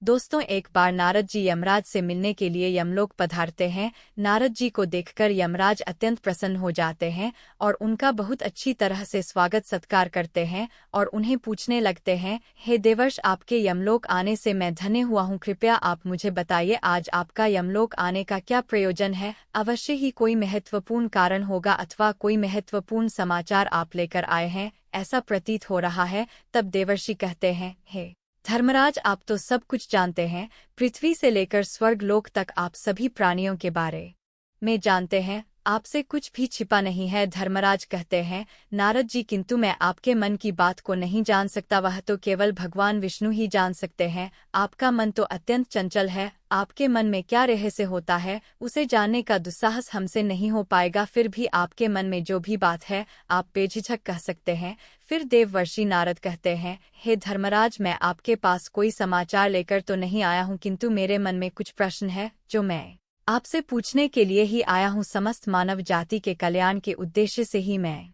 दोस्तों, एक बार नारद जी यमराज से मिलने के लिए यमलोक पधारते हैं। नारद जी को देखकर यमराज अत्यंत प्रसन्न हो जाते हैं और उनका बहुत अच्छी तरह से स्वागत सत्कार करते हैं और उन्हें पूछने लगते हैं, हे देवर्ष, आपके यमलोक आने से मैं धन्य हुआ हूँ। कृपया आप मुझे बताइए, आज आपका यमलोक आने का क्या प्रयोजन है? अवश्य ही कोई महत्वपूर्ण कारण होगा अथवा कोई महत्वपूर्ण समाचार आप लेकर आए हैं, ऐसा प्रतीत हो रहा है। तब देवर्षि कहते हैं, हे धर्मराज, आप तो सब कुछ जानते हैं। पृथ्वी से लेकर स्वर्ग लोक तक आप सभी प्राणियों के बारे में जानते हैं। आपसे कुछ भी छिपा नहीं है। धर्मराज कहते हैं, नारद जी, किंतु मैं आपके मन की बात को नहीं जान सकता। वह तो केवल भगवान विष्णु ही जान सकते हैं। आपका मन तो अत्यंत चंचल है। आपके मन में क्या रहस्य होता है, उसे जानने का दुस्साहस हमसे नहीं हो पाएगा। फिर भी आपके मन में जो भी बात है, आप बेझिझक कह सकते हैं। फिर देववर्षि नारद कहते हैं, हे धर्मराज, मैं आपके पास कोई समाचार लेकर तो नहीं आया हूँ, किंतु मेरे मन में कुछ प्रश्न है जो मैं आपसे पूछने के लिए ही आया हूँ। समस्त मानव जाति के कल्याण के उद्देश्य से ही मैं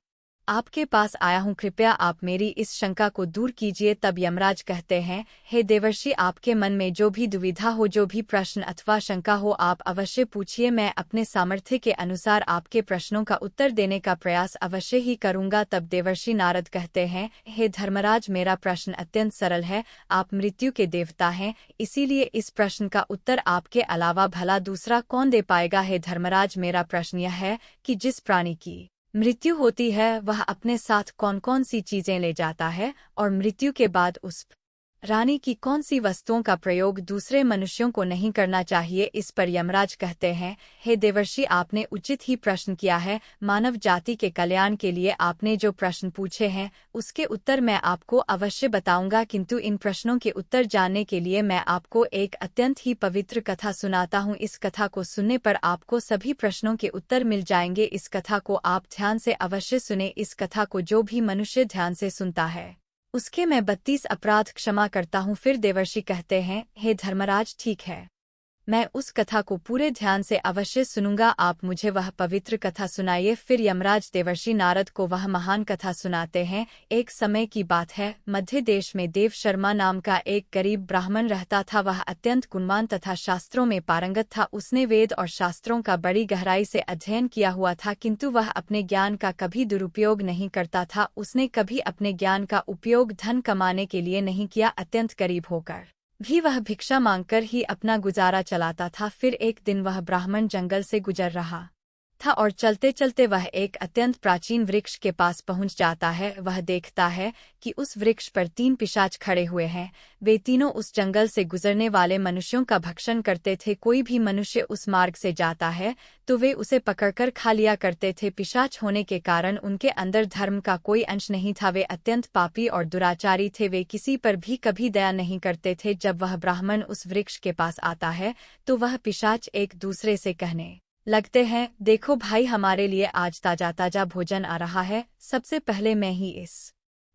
आपके पास आया हूँ। कृपया आप मेरी इस शंका को दूर कीजिए। तब यमराज कहते हैं, हे देवर्षि, आपके मन में जो भी दुविधा हो, जो भी प्रश्न अथवा शंका हो, आप अवश्य पूछिए। मैं अपने सामर्थ्य के अनुसार आपके प्रश्नों का उत्तर देने का प्रयास अवश्य ही करूंगा। तब देवर्षि नारद कहते हैं, हे धर्मराज, मेरा प्रश्न अत्यंत सरल है। आप मृत्यु के देवता हैं, इसीलिए इस प्रश्न का उत्तर आपके अलावा भला दूसरा कौन दे पाएगा। हे धर्मराज, मेरा प्रश्न यह है कि जिस प्राणी की मृत्यु होती है, वह अपने साथ कौन कौन सी चीजें ले जाता है और मृत्यु के बाद उस रानी की कौन सी वस्तुओं का प्रयोग दूसरे मनुष्यों को नहीं करना चाहिए। इस पर यमराज कहते हैं, हे देवर्षि, आपने उचित ही प्रश्न किया है। मानव जाति के कल्याण के लिए आपने जो प्रश्न पूछे हैं, उसके उत्तर मैं आपको अवश्य बताऊंगा, किंतु इन प्रश्नों के उत्तर जानने के लिए मैं आपको एक अत्यंत ही पवित्र कथा सुनाता हूँ। इस कथा को सुनने पर आपको सभी प्रश्नों के उत्तर मिल जाएंगे। इस कथा को आप ध्यान से अवश्य सुने। इस कथा को जो भी मनुष्य ध्यान से सुनता है, उसके मैं 32 अपराध क्षमा करता हूँ। फिर देवर्षि कहते हैं, हे धर्मराज, ठीक है, मैं उस कथा को पूरे ध्यान से अवश्य सुनूंगा। आप मुझे वह पवित्र कथा सुनाइए। फिर यमराज देवर्षि नारद को वह महान कथा सुनाते हैं। एक समय की बात है, मध्य देश में देव शर्मा नाम का एक गरीब ब्राह्मण रहता था। वह अत्यंत गुणवान तथा शास्त्रों में पारंगत था। उसने वेद और शास्त्रों का बड़ी गहराई से अध्ययन किया हुआ था, किंतु वह अपने ज्ञान का कभी दुरुपयोग नहीं करता था। उसने कभी अपने ज्ञान का उपयोग धन कमाने के लिए नहीं किया। अत्यंत गरीब होकर भी वह भिक्षा मांगकर ही अपना गुजारा चलाता था। फिर एक दिन वह ब्राह्मण जंगल से गुजर रहा था और चलते चलते वह एक अत्यंत प्राचीन वृक्ष के पास पहुंच जाता है। वह देखता है कि उस वृक्ष पर 3 पिशाच खड़े हुए हैं। वे तीनों उस जंगल से गुजरने वाले मनुष्यों का भक्षण करते थे। कोई भी मनुष्य उस मार्ग से जाता है तो वे उसे पकड़कर खा लिया करते थे। पिशाच होने के कारण उनके अंदर धर्म का कोई अंश नहीं था। वे अत्यंत पापी और दुराचारी थे। वे किसी पर भी कभी दया नहीं करते थे। जब वह ब्राह्मण उस वृक्ष के पास आता है तो वह पिशाच एक दूसरे से कहने लगते हैं, देखो भाई, हमारे लिए आज ताजा ताजा भोजन आ रहा है। सबसे पहले मैं ही इस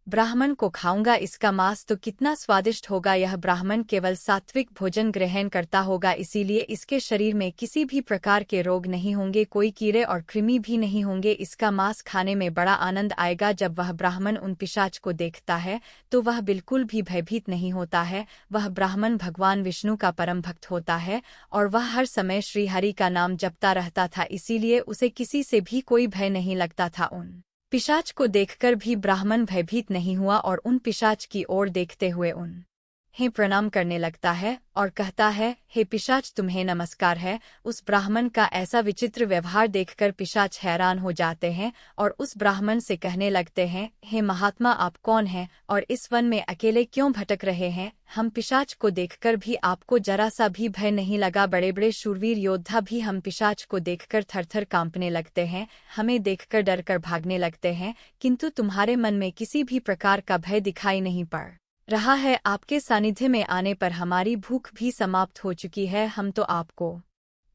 ब्राह्मण को खाऊंगा। इसका मांस तो कितना स्वादिष्ट होगा। यह ब्राह्मण केवल सात्विक भोजन ग्रहण करता होगा, इसीलिए इसके शरीर में किसी भी प्रकार के रोग नहीं होंगे, कोई कीड़े और कृमि भी नहीं होंगे। इसका मांस खाने में बड़ा आनंद आएगा। जब वह ब्राह्मण उन पिशाच को देखता है तो वह बिल्कुल भी भयभीत नहीं होता है। वह ब्राह्मण भगवान विष्णु का परम भक्त होता है और वह हर समय श्रीहरि का नाम जपता रहता था, इसीलिए उसे किसी से भी कोई भय नहीं लगता था। उन पिशाच को देखकर भी ब्राह्मण भयभीत नहीं हुआ और उन पिशाच की ओर देखते हुए उन्हें प्रणाम करने लगता है और कहता है, हे पिशाच, तुम्हें नमस्कार है। उस ब्राह्मण का ऐसा विचित्र व्यवहार देखकर पिशाच हैरान हो जाते हैं और उस ब्राह्मण से कहने लगते हैं, हे महात्मा, आप कौन हैं और इस वन में अकेले क्यों भटक रहे हैं? हम पिशाच को देखकर भी आपको जरा सा भी भय नहीं लगा? बड़े बड़े शूरवीर योद्धा भी हम पिशाच को देखकर थरथर कांपने लगते हैं, हमें देखकर डरकर भागने लगते हैं, किंतु तुम्हारे मन में किसी भी प्रकार का भय दिखाई नहीं पड़ रहा है। आपके सानिध्य में आने पर हमारी भूख भी समाप्त हो चुकी है। हम तो आपको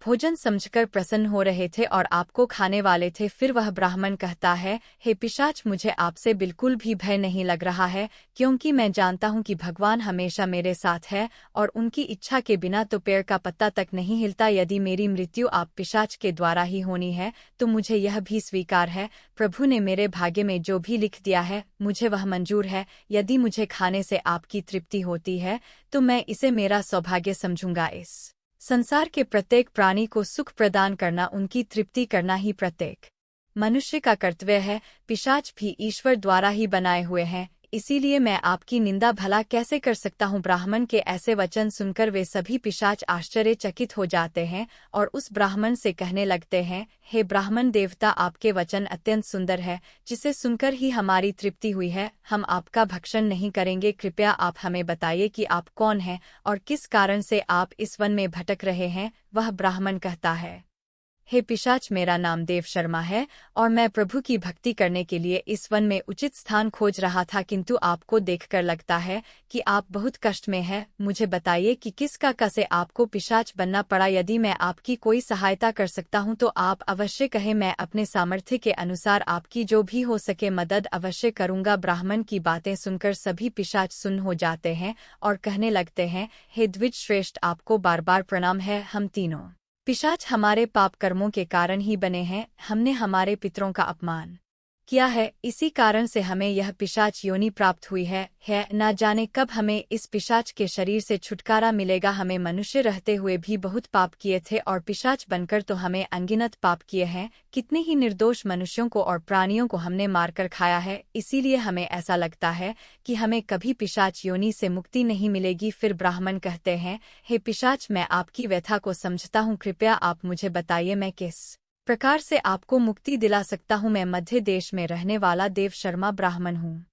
भोजन समझकर प्रसन्न हो रहे थे और आपको खाने वाले थे। फिर वह ब्राह्मण कहता है, हे पिशाच, मुझे आपसे बिल्कुल भी भय नहीं लग रहा है, क्योंकि मैं जानता हूँ कि भगवान हमेशा मेरे साथ है और उनकी इच्छा के बिना तो पेड़ का पत्ता तक नहीं हिलता। यदि मेरी मृत्यु आप पिशाच के द्वारा ही होनी है तो मुझे यह भी स्वीकार है। प्रभु ने मेरे भाग्य में जो भी लिख दिया है मुझे वह मंजूर है। यदि मुझे खाने से आपकी तृप्ति होती है तो मैं इसे मेरा सौभाग्य समझूंगा। इस संसार के प्रत्येक प्राणी को सुख प्रदान करना, उनकी तृप्ति करना ही प्रत्येक मनुष्य का कर्तव्य है। पिशाच भी ईश्वर द्वारा ही बनाए हुए हैं, इसीलिए मैं आपकी निंदा भला कैसे कर सकता हूँ। ब्राह्मण के ऐसे वचन सुनकर वे सभी पिशाच आश्चर्यचकित हो जाते हैं और उस ब्राह्मण से कहने लगते हैं, हे ब्राह्मण देवता, आपके वचन अत्यंत सुंदर है, जिसे सुनकर ही हमारी तृप्ति हुई है। हम आपका भक्षण नहीं करेंगे। कृपया आप हमें बताइए कि आप कौन हैं और किस कारण से आप इस वन में भटक रहे हैं। वह ब्राह्मण कहता है, हे पिशाच, मेरा नाम देव शर्मा है और मैं प्रभु की भक्ति करने के लिए इस वन में उचित स्थान खोज रहा था, किंतु आपको देखकर लगता है कि आप बहुत कष्ट में हैं। मुझे बताइए कि किस कारण से आपको पिशाच बनना पड़ा। यदि मैं आपकी कोई सहायता कर सकता हूं तो आप अवश्य कहें, मैं अपने सामर्थ्य के अनुसार आपकी जो भी हो सके मदद अवश्य करूंगा। ब्राह्मण की बातें सुनकर सभी पिशाच सुन्न हो जाते हैं और कहने लगते हैं, हे द्विज श्रेष्ठ, आपको बार बार प्रणाम है। हम तीनों पिशाच हमारे पाप कर्मों के कारण ही बने हैं। हमने हमारे पितरों का अपमान किया है, इसी कारण से हमें यह पिशाच योनि प्राप्त हुई है। न जाने कब हमें इस पिशाच के शरीर से छुटकारा मिलेगा। हमें मनुष्य रहते हुए भी बहुत पाप किए थे और पिशाच बनकर तो हमें अनगिनत पाप किए हैं। कितने ही निर्दोष मनुष्यों को और प्राणियों को हमने मारकर खाया है, इसीलिए हमें ऐसा लगता है कि हमें कभी पिशाच योनि से मुक्ति नहीं मिलेगी। फिर ब्राह्मण कहते हैं, हे पिशाच, मैं आपकी व्यथा को समझता हूँ, कृपया आप मुझे बताइए मैं किस प्रकार से आपको मुक्ति दिला सकता हूँ। मैं मध्य देश में रहने वाला देव शर्मा ब्राह्मण हूँ।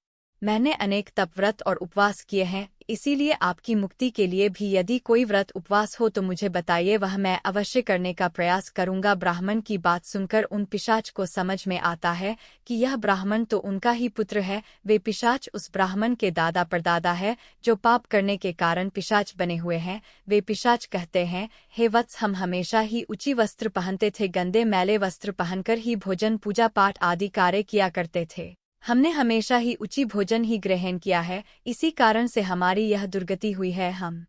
मैंने अनेक तप, व्रत और उपवास किए हैं, इसीलिए आपकी मुक्ति के लिए भी यदि कोई व्रत उपवास हो तो मुझे बताइए, वह मैं अवश्य करने का प्रयास करूंगा। ब्राह्मण की बात सुनकर उन पिशाच को समझ में आता है कि यह ब्राह्मण तो उनका ही पुत्र है। वे पिशाच उस ब्राह्मण के दादा परदादा है जो पाप करने के कारण पिशाच बने हुए हैं। वे पिशाच कहते हैं, हे वत्स, हम हमेशा ही ऊंची वस्त्र पहनते थे, गंदे मैले वस्त्र पहनकर ही भोजन, पूजा पाठ आदि कार्य किया करते थे। हमने हमेशा ही ऊंची भोजन ही ग्रहण किया है, इसी कारण से हमारी यह दुर्गति हुई है। हम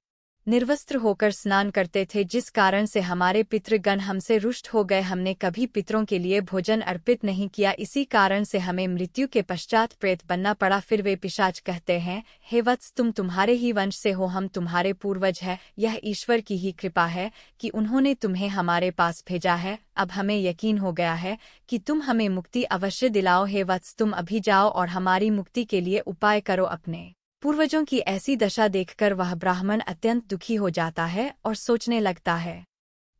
निर्वस्त्र होकर स्नान करते थे, जिस कारण से हमारे पितृगण हमसे रुष्ट हो गए। हमने कभी पितरों के लिए भोजन अर्पित नहीं किया, इसी कारण से हमें मृत्यु के पश्चात प्रेत बनना पड़ा। फिर वे पिशाच कहते हैं, हे वत्स, तुम तुम्हारे ही वंश से हो, हम तुम्हारे पूर्वज हैं। यह ईश्वर की ही कृपा है कि उन्होंने तुम्हें हमारे पास भेजा है। अब हमें यकीन हो गया है कि तुम हमें मुक्ति अवश्य दिलाओ। हे वत्स, तुम अभी जाओ और हमारी मुक्ति के लिए उपाय करो। अपने पूर्वजों की ऐसी दशा देखकर वह ब्राह्मण अत्यंत दुखी हो जाता है और सोचने लगता है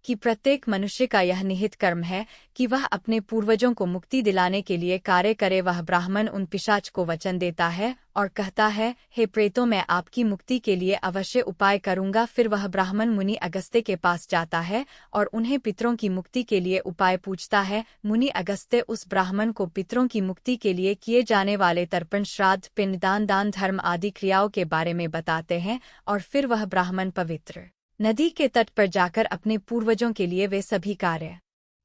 कि प्रत्येक मनुष्य का यह निहित कर्म है कि वह अपने पूर्वजों को मुक्ति दिलाने के लिए कार्य करे। वह ब्राह्मण उन पिशाच को वचन देता है और कहता है, हे प्रेतों, मैं आपकी मुक्ति के लिए अवश्य उपाय करूंगा। फिर वह ब्राह्मण मुनि अगस्त्य के पास जाता है और उन्हें पितरों की मुक्ति के लिए उपाय पूछता है। मुनि अगस्त्य उस ब्राह्मण को पितरों की मुक्ति के लिए किए जाने वाले तर्पण, श्राद्ध, पिंडदान, दान धर्म आदि क्रियाओं के बारे में बताते हैं और फिर वह ब्राह्मण पवित्र नदी के तट पर जाकर अपने पूर्वजों के लिए वे सभी कार्य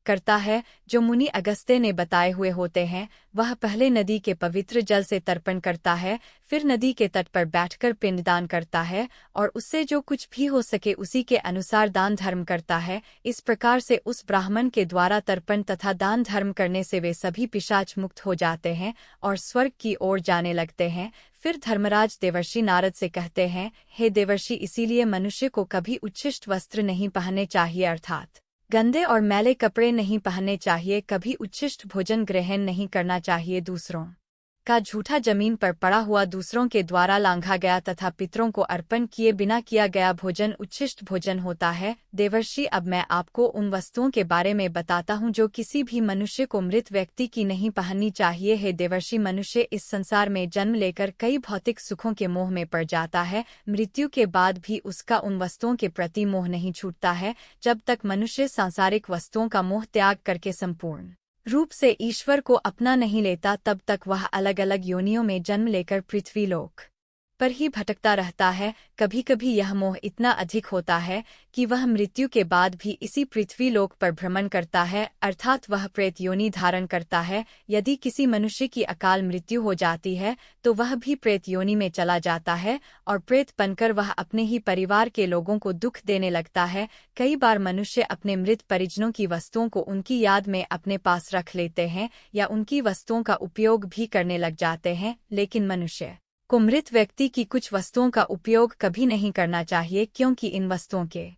करता है जो मुनि अगस्त्य ने बताए हुए होते हैं। वह पहले नदी के पवित्र जल से तर्पण करता है, फिर नदी के तट पर बैठकर पिंडदान करता है और उससे जो कुछ भी हो सके उसी के अनुसार दान धर्म करता है। इस प्रकार से उस ब्राह्मण के द्वारा तर्पण तथा दान धर्म करने से वे सभी पिशाच मुक्त हो जाते हैं और स्वर्ग की ओर जाने लगते हैं। फिर धर्मराज देवर्षि नारद से कहते हैं, हे देवर्षि, इसीलिए मनुष्य को कभी उच्छिष्ट वस्त्र नहीं पहनने चाहिए, अर्थात गंदे और मैले कपड़े नहीं पहनने चाहिए। कभी उच्छिष्ट भोजन ग्रहण नहीं करना चाहिए। दूसरों का झूठा जमीन पर पड़ा हुआ, दूसरों के द्वारा लांघा गया तथा पितरों को अर्पण किए बिना किया गया भोजन उच्छिष्ट भोजन होता है। देवर्षि, अब मैं आपको उन वस्तुओं के बारे में बताता हूँ जो किसी भी मनुष्य को मृत व्यक्ति की नहीं पहननी चाहिए। हे देवर्षि, मनुष्य इस संसार में जन्म लेकर कई भौतिक सुखों के मोह में पड़ जाता है। मृत्यु के बाद भी उसका उन वस्तुओं के प्रति मोह नहीं छूटता है। जब तक मनुष्य सांसारिक वस्तुओं का मोह त्याग करके संपूर्ण रूप से ईश्वर को अपना नहीं लेता, तब तक वह अलग अलग योनियों में जन्म लेकर पृथ्वी लोक पर ही भटकता रहता है। कभी कभी यह मोह इतना अधिक होता है कि वह मृत्यु के बाद भी इसी पृथ्वी लोक पर भ्रमण करता है, अर्थात वह प्रेत योनि धारण करता है। यदि किसी मनुष्य की अकाल मृत्यु हो जाती है तो वह भी प्रेत योनि में चला जाता है और प्रेत बनकर वह अपने ही परिवार के लोगों को दुख देने लगता है। कई बार मनुष्य अपने मृत परिजनों की वस्तुओं को उनकी याद में अपने पास रख लेते हैं या उनकी वस्तुओं का उपयोग भी करने लग जाते हैं, लेकिन मनुष्य को मृत व्यक्ति की कुछ वस्तुओं का उपयोग कभी नहीं करना चाहिए, क्योंकि इन वस्तुओं के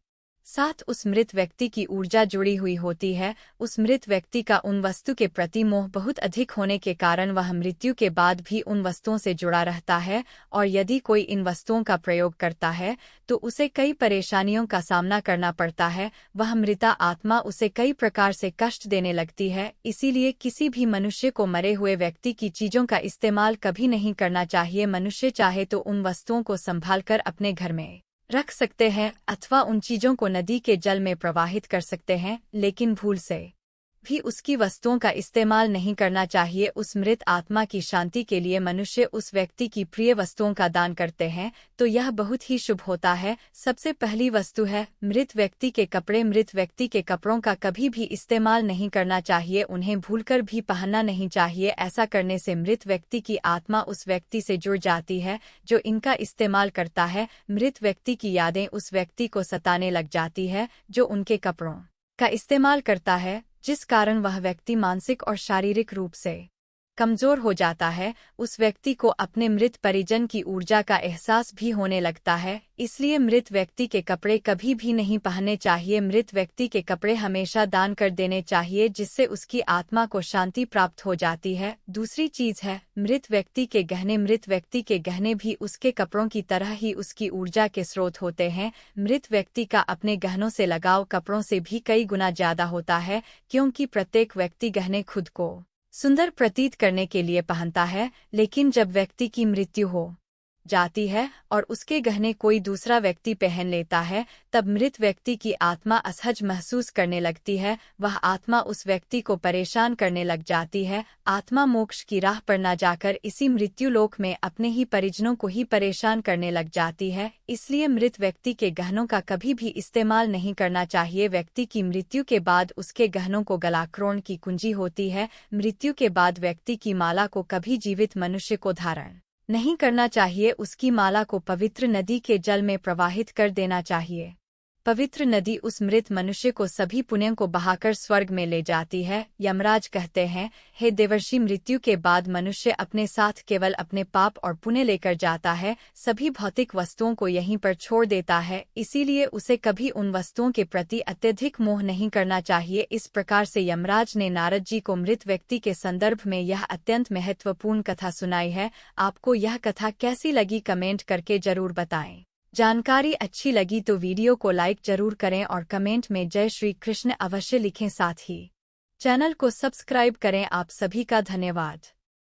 साथ उस मृत व्यक्ति की ऊर्जा जुड़ी हुई होती है। उस मृत व्यक्ति का उन वस्तु के प्रति मोह बहुत अधिक होने के कारण वह मृत्यु के बाद भी उन वस्तुओं से जुड़ा रहता है, और यदि कोई इन वस्तुओं का प्रयोग करता है तो उसे कई परेशानियों का सामना करना पड़ता है। वह मृता आत्मा उसे कई प्रकार से कष्ट देने लगती है। इसीलिए किसी भी मनुष्य को मरे हुए व्यक्ति की चीजों का इस्तेमाल कभी नहीं करना चाहिए। मनुष्य चाहे तो उन वस्तुओं को संभालकर अपने घर में रख सकते हैं अथवा उन चीजों को नदी के जल में प्रवाहित कर सकते हैं, लेकिन भूल से भी उसकी वस्तुओं का इस्तेमाल नहीं करना चाहिए। उस मृत आत्मा की शांति के लिए मनुष्य उस व्यक्ति की प्रिय वस्तुओं का दान करते हैं तो यह बहुत ही शुभ होता है। सबसे पहली वस्तु है मृत व्यक्ति के कपड़े। मृत व्यक्ति के कपड़ों का कभी भी इस्तेमाल नहीं करना चाहिए, उन्हें भूलकर भी पहनना नहीं चाहिए। ऐसा करने से मृत व्यक्ति की आत्मा उस व्यक्ति से जुड़ जाती है जो इनका इस्तेमाल करता है। मृत व्यक्ति की यादें उस व्यक्ति को सताने लग जाती है जो उनके कपड़ों का इस्तेमाल करता है, जिस कारण वह व्यक्ति मानसिक और शारीरिक रूप से कमजोर हो जाता है। उस व्यक्ति को अपने मृत परिजन की ऊर्जा का एहसास भी होने लगता है, इसलिए मृत व्यक्ति के कपड़े कभी भी नहीं पहनने चाहिए। मृत व्यक्ति के कपड़े हमेशा दान कर देने चाहिए, जिससे उसकी आत्मा को शांति प्राप्त हो जाती है। दूसरी चीज है मृत व्यक्ति के गहने। मृत व्यक्ति के गहने भी उसके कपड़ों की तरह ही उसकी ऊर्जा के स्रोत होते हैं। मृत व्यक्ति का अपने गहनों से लगाव कपड़ों से भी कई गुना ज्यादा होता है, क्योंकि प्रत्येक व्यक्ति गहने खुद को सुंदर प्रतीत करने के लिए पहनता है, लेकिन जब व्यक्ति की मृत्यु हो जाती है और उसके गहने कोई दूसरा व्यक्ति पहन लेता है, तब मृत व्यक्ति की आत्मा असहज महसूस करने लगती है। वह आत्मा उस व्यक्ति को परेशान करने लग जाती है। आत्मा मोक्ष की राह पर न जाकर इसी मृत्यु लोक में अपने ही परिजनों को ही परेशान करने लग जाती है। इसलिए मृत व्यक्ति के गहनों का कभी भी इस्तेमाल नहीं करना चाहिए। व्यक्ति की मृत्यु के बाद उसके गहनों को गलाक्रोण की कुंजी होती है। मृत्यु के बाद व्यक्ति की माला को कभी जीवित मनुष्य को धारण नहीं करना चाहिए। उसकी माला को पवित्र नदी के जल में प्रवाहित कर देना चाहिए। पवित्र नदी उस मृत मनुष्य को सभी पुण्यों को बहाकर स्वर्ग में ले जाती है। यमराज कहते हैं, हे देवर्षि, मृत्यु के बाद मनुष्य अपने साथ केवल अपने पाप और पुण्य लेकर जाता है, सभी भौतिक वस्तुओं को यहीं पर छोड़ देता है। इसीलिए उसे कभी उन वस्तुओं के प्रति अत्यधिक मोह नहीं करना चाहिए। इस प्रकार से यमराज ने नारद जी को मृत व्यक्ति के संदर्भ में यह अत्यंत महत्वपूर्ण कथा सुनाई है। आपको यह कथा कैसी लगी कमेंट करके जरूर बताएं। जानकारी अच्छी लगी तो वीडियो को लाइक जरूर करें और कमेंट में जय श्री कृष्ण अवश्य लिखें। साथ ही चैनल को सब्सक्राइब करें। आप सभी का धन्यवाद।